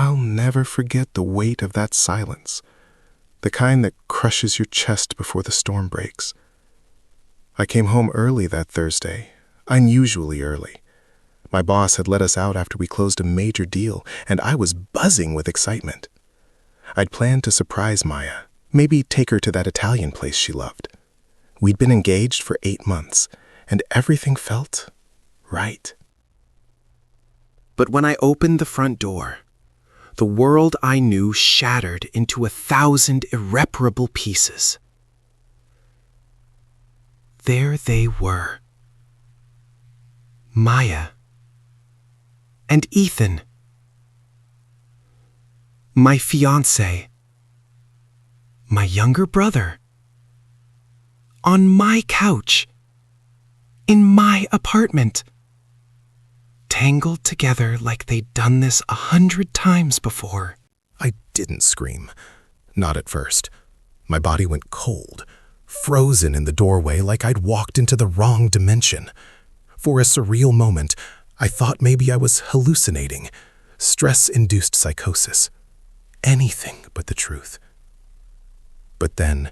I'll never forget the weight of that silence, the kind that crushes your chest before the storm breaks. I came home early that Thursday, unusually early. My boss had let us out after we closed a major deal, and I was buzzing with excitement. I'd planned to surprise Maya, maybe take her to that Italian place she loved. We'd been engaged for 8 months, and everything felt right. But when I opened the front door, the world I knew shattered into 1,000 irreparable pieces. There they were. Maya and Ethan. My fiancé. My younger brother. On my couch. In my apartment. Tangled together like they'd done this 100 times before. I didn't scream. Not at first. My body went cold, frozen in the doorway like I'd walked into the wrong dimension. For a surreal moment, I thought maybe I was hallucinating, stress-induced psychosis. Anything but the truth. But then,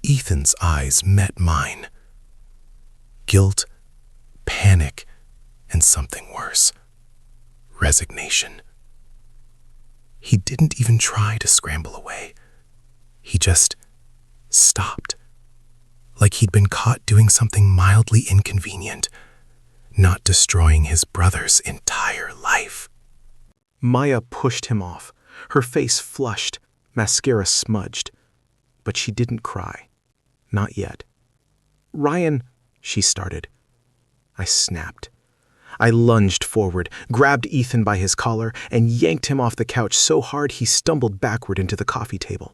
Ethan's eyes met mine. Guilt, panic, and something worse. Resignation. He didn't even try to scramble away. He just stopped. Like he'd been caught doing something mildly inconvenient, not destroying his brother's entire life. Maya pushed him off, her face flushed, mascara smudged. But she didn't cry. Not yet. "Ryan," she started. I snapped. I lunged forward, grabbed Ethan by his collar, and yanked him off the couch so hard he stumbled backward into the coffee table.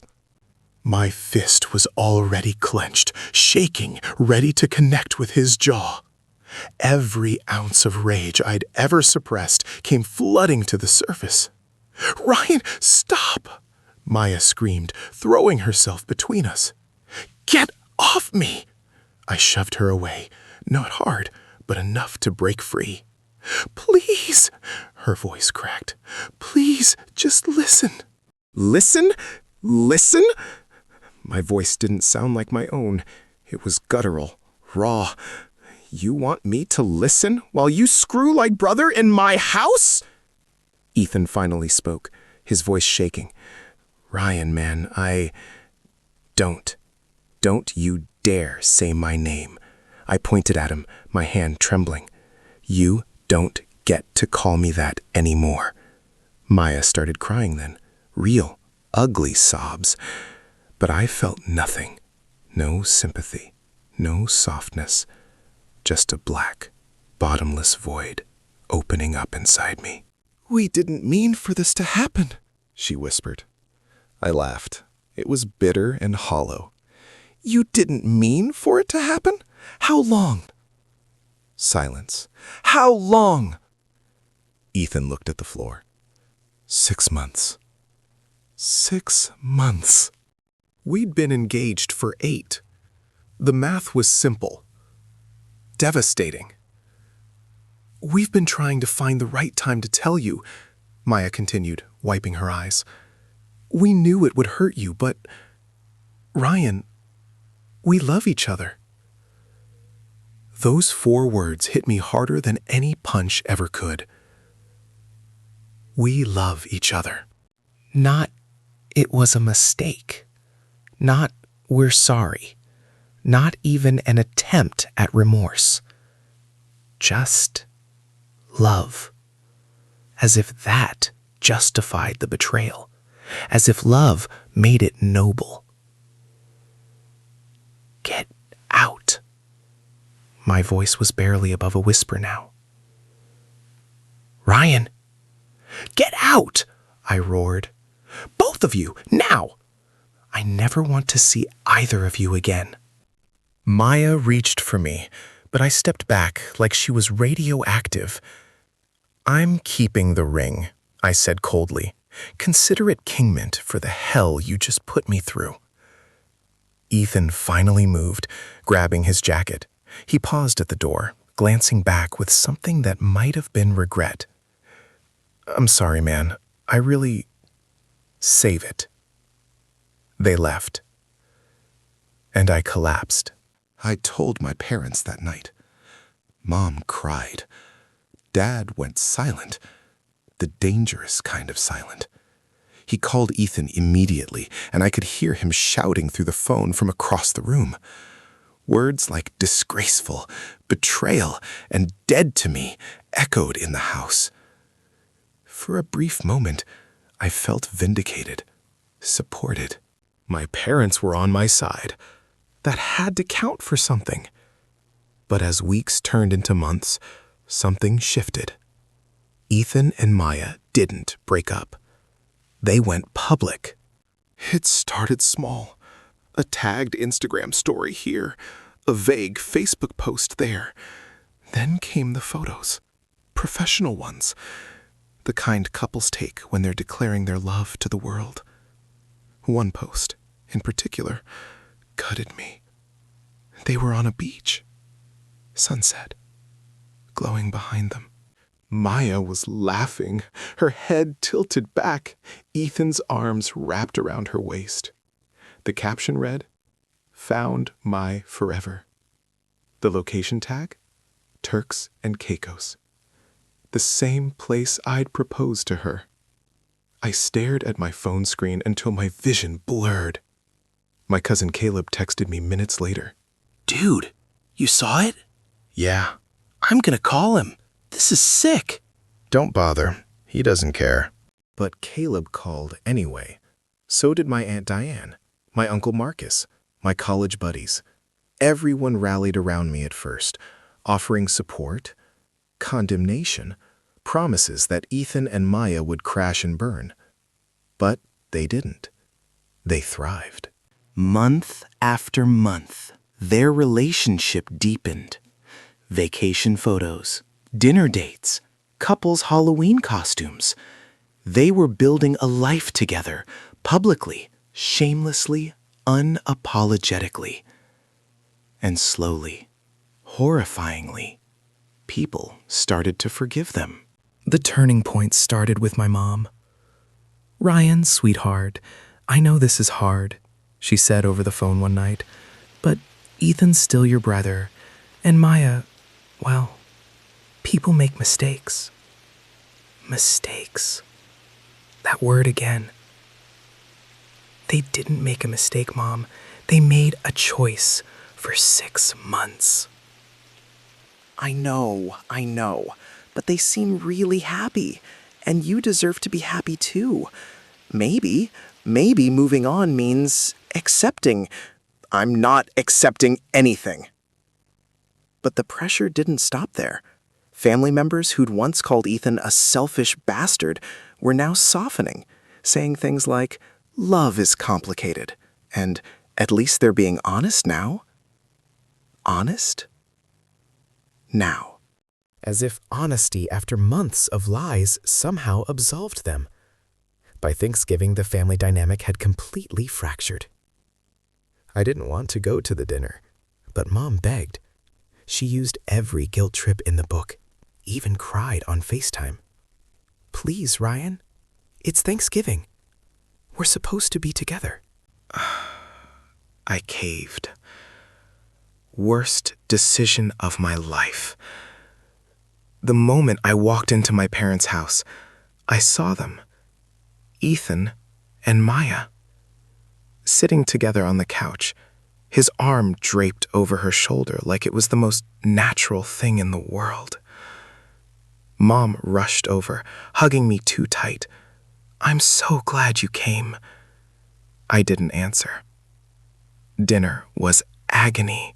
My fist was already clenched, shaking, ready to connect with his jaw. Every ounce of rage I'd ever suppressed came flooding to the surface. "Ryan, stop!" Maya screamed, throwing herself between us. "Get off me!" I shoved her away, not hard, but enough to break free. "Please," her voice cracked. "Please, just listen." "Listen? Listen?" My voice didn't sound like my own. It was guttural, raw. "You want me to listen while you screw like brother in my house?" Ethan finally spoke, his voice shaking. "Ryan, man, Don't you dare say my name." I pointed at him, my hand trembling. "You don't get to call me that anymore." Maya started crying then, real, ugly sobs. But I felt nothing. No sympathy, no softness. Just a black, bottomless void opening up inside me. "We didn't mean for this to happen," she whispered. I laughed. It was bitter and hollow. "You didn't mean for it to happen? How long?" Silence. "How long?" Ethan looked at the floor. 6 months. 6 months. We'd been engaged for 8. The math was simple. Devastating. "We've been trying to find the right time to tell you," Maya continued, wiping her eyes. "We knew it would hurt you, but Ryan, we love each other." Those 4 words hit me harder than any punch ever could. We love each other. Not, "It was a mistake." Not, "We're sorry." Not even an attempt at remorse. Just love. As if that justified the betrayal. As if love made it noble. "Get out." My voice was barely above a whisper now. "Ryan!" "Get out!" I roared. "Both of you, now! I never want to see either of you again." Maya reached for me, but I stepped back like she was radioactive. "I'm keeping the ring," I said coldly. "Consider it kingment for the hell you just put me through." Ethan finally moved, grabbing his jacket. He paused at the door, glancing back with something that might have been regret. "I'm sorry, man. I really... Save it. They left. And I collapsed. I told my parents that night. Mom cried. Dad went silent. The dangerous kind of silent. He called Ethan immediately, and I could hear him shouting through the phone from across the room. Words like disgraceful, betrayal, and dead to me echoed in the house. For a brief moment, I felt vindicated, supported. My parents were on my side. That had to count for something. But as weeks turned into months, something shifted. Ethan and Maya didn't break up. They went public. It started small. A tagged Instagram story here, a vague Facebook post there. Then came the photos, professional ones, the kind couples take when they're declaring their love to the world. One post, in particular, gutted me. They were on a beach. Sunset, glowing behind them. Maya was laughing, her head tilted back, Ethan's arms wrapped around her waist. The caption read, "Found my forever." The location tag, Turks and Caicos. The same place I'd proposed to her. I stared at my phone screen until my vision blurred. My cousin Caleb texted me minutes later. Dude, you saw it? Yeah. I'm gonna call him. This is sick. Don't bother. He doesn't care. But Caleb called anyway. So did my Aunt Diane, my Uncle Marcus, my college buddies. Everyone rallied around me at first, offering support, condemnation, promises that Ethan and Maya would crash and burn. But they didn't. They thrived. Month after month, their relationship deepened. Vacation photos, dinner dates, couples' Halloween costumes. They were building a life together, publicly, shamelessly, unapologetically. And slowly, horrifyingly, people started to forgive them. The turning point started with my mom. "Ryan, sweetheart, I know this is hard," she said over the phone one night, "but Ethan's still your brother, and Maya, well, people make mistakes." Mistakes. That word again. They didn't make a mistake, Mom. They made a choice for 6 months. I know, but they seem really happy, and you deserve to be happy too. Maybe moving on means accepting. I'm not accepting anything. But the pressure didn't stop there. Family members who'd once called Ethan a selfish bastard were now softening, saying things like, "Love is complicated," and "At least they're being honest now." Honest? Now. As if honesty after months of lies somehow absolved them. By Thanksgiving, the family dynamic had completely fractured. I didn't want to go to the dinner, but Mom begged. She used every guilt trip in the book, even cried on FaceTime. "Please, Ryan, it's Thanksgiving. We're supposed to be together." I caved. Worst decision of my life. The moment I walked into my parents' house, I saw them, Ethan and Maya, sitting together on the couch, his arm draped over her shoulder like it was the most natural thing in the world. Mom rushed over, hugging me too tight. "I'm so glad you came." I didn't answer. Dinner was agony.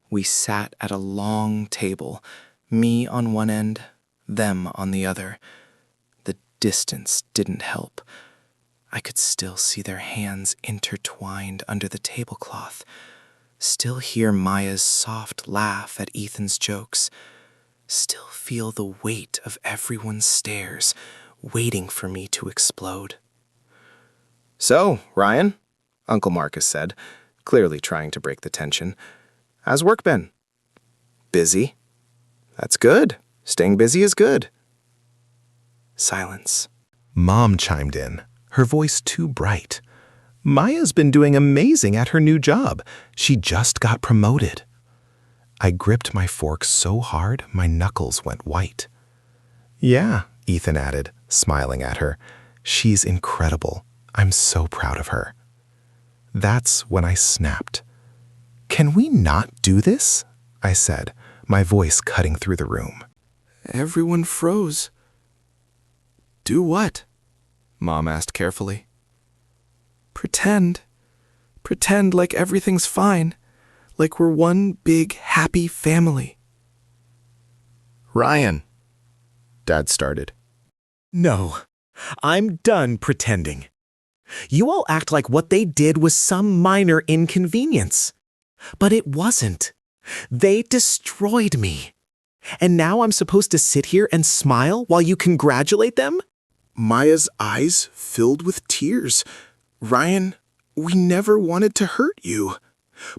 We sat at a long table, me on one end, them on the other. The distance didn't help. I could still see their hands intertwined under the tablecloth, still hear Maya's soft laugh at Ethan's jokes, still feel the weight of everyone's stares, waiting for me to explode. "So, Ryan," Uncle Marcus said, clearly trying to break the tension, "how's work been?" "Busy." "That's good. Staying busy is good." Silence. Mom chimed in, her voice too bright. Maya's been doing amazing at her new job. She just got promoted. I gripped my fork so hard my knuckles went white. Yeah, Ethan added, smiling at her. She's incredible. I'm so proud of her. That's when I snapped. Can we not do this? I said, my voice cutting through the room. Everyone froze. Do what? Mom asked carefully. Pretend. Pretend like everything's fine. Like we're one big, happy family. Ryan, Dad started. No, I'm done pretending. You all act like what they did was some minor inconvenience. But it wasn't. They destroyed me. And now I'm supposed to sit here and smile while you congratulate them? Maya's eyes filled with tears. Ryan, we never wanted to hurt you.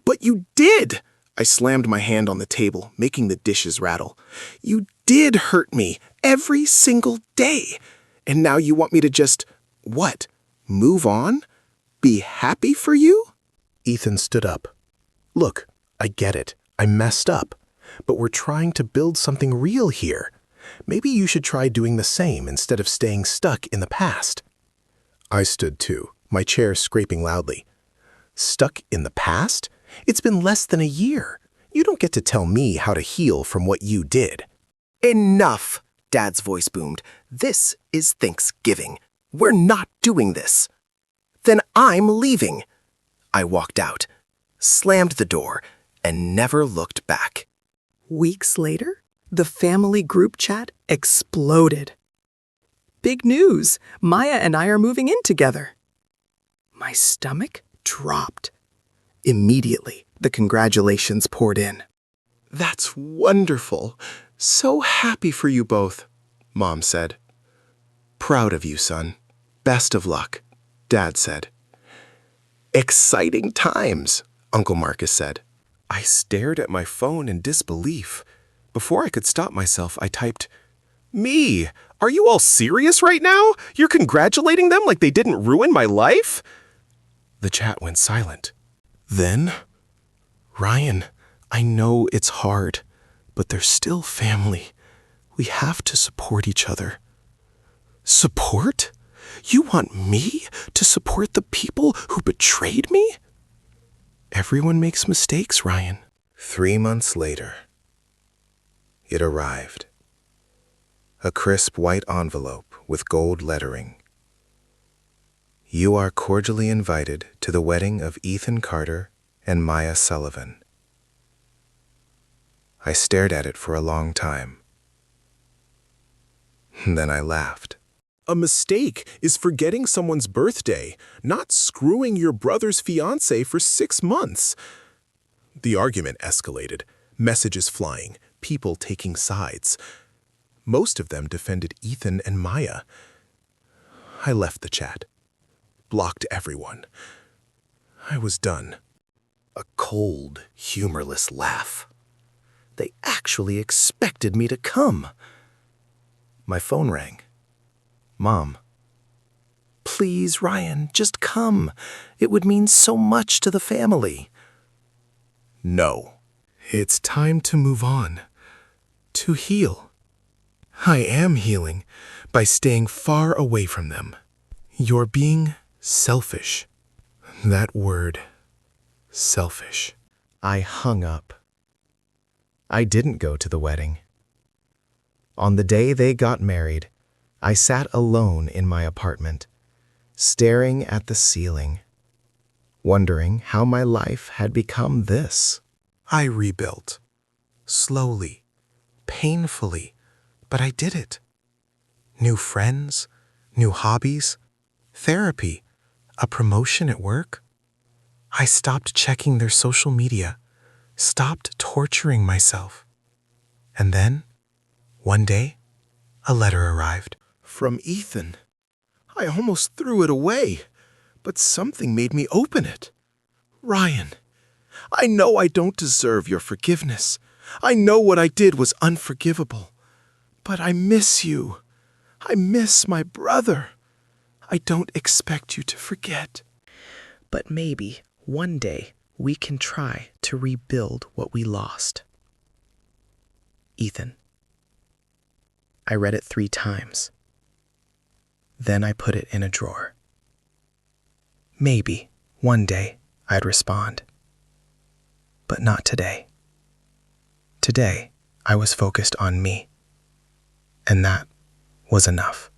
But you did! I slammed my hand on the table, making the dishes rattle. You did hurt me every single day. And now you want me to just, what, move on? Be happy for you? Ethan stood up. Look, I get it. I messed up. But we're trying to build something real here. Maybe you should try doing the same instead of staying stuck in the past. I stood too, my chair scraping loudly. Stuck in the past? It's been less than a year. You don't get to tell me how to heal from what you did. Enough, Dad's voice boomed. This is Thanksgiving. We're not doing this. Then I'm leaving. I walked out, slammed the door, and never looked back. Weeks later, the family group chat exploded. Big news! Maya and I are moving in together. My stomach dropped. Immediately, the congratulations poured in. That's wonderful. So happy for you both, Mom said. Proud of you, son. Best of luck, Dad said. Exciting times, Uncle Marcus said. I stared at my phone in disbelief. Before I could stop myself, I typed, "Me! Are you all serious right now? You're congratulating them like they didn't ruin my life?" The chat went silent. Then, Ryan, I know it's hard, but they're still family. We have to support each other. Support? You want me to support the people who betrayed me? Everyone makes mistakes, Ryan. 3 months later, it arrived. A crisp white envelope with gold lettering. You are cordially invited to the wedding of Ethan Carter and Maya Sullivan. I stared at it for a long time. Then I laughed. A mistake is forgetting someone's birthday, not screwing your brother's fiancé for 6 months. The argument escalated, messages flying, people taking sides. Most of them defended Ethan and Maya. I left the chat, blocked everyone. I was done. A cold, humorless laugh. They actually expected me to come. My phone rang. Mom. Please, Ryan, just come. It would mean so much to the family. No. It's time to move on. To heal. I am healing by staying far away from them. You're being selfish. That word, selfish. I hung up. I didn't go to the wedding. On the day they got married, I sat alone in my apartment, staring at the ceiling, wondering how my life had become this. I rebuilt. Slowly, painfully, but I did it. New friends, new hobbies, therapy, a promotion at work. I stopped checking their social media, stopped torturing myself. And then, one day, a letter arrived. From Ethan. I almost threw it away, but something made me open it. Ryan, I know I don't deserve your forgiveness. I know what I did was unforgivable. But I miss you. I miss my brother. I don't expect you to forget. But maybe one day we can try to rebuild what we lost. Ethan. I read it 3 times. Then I put it in a drawer. Maybe one day I'd respond. But not today. Today, I was focused on me. And that was enough.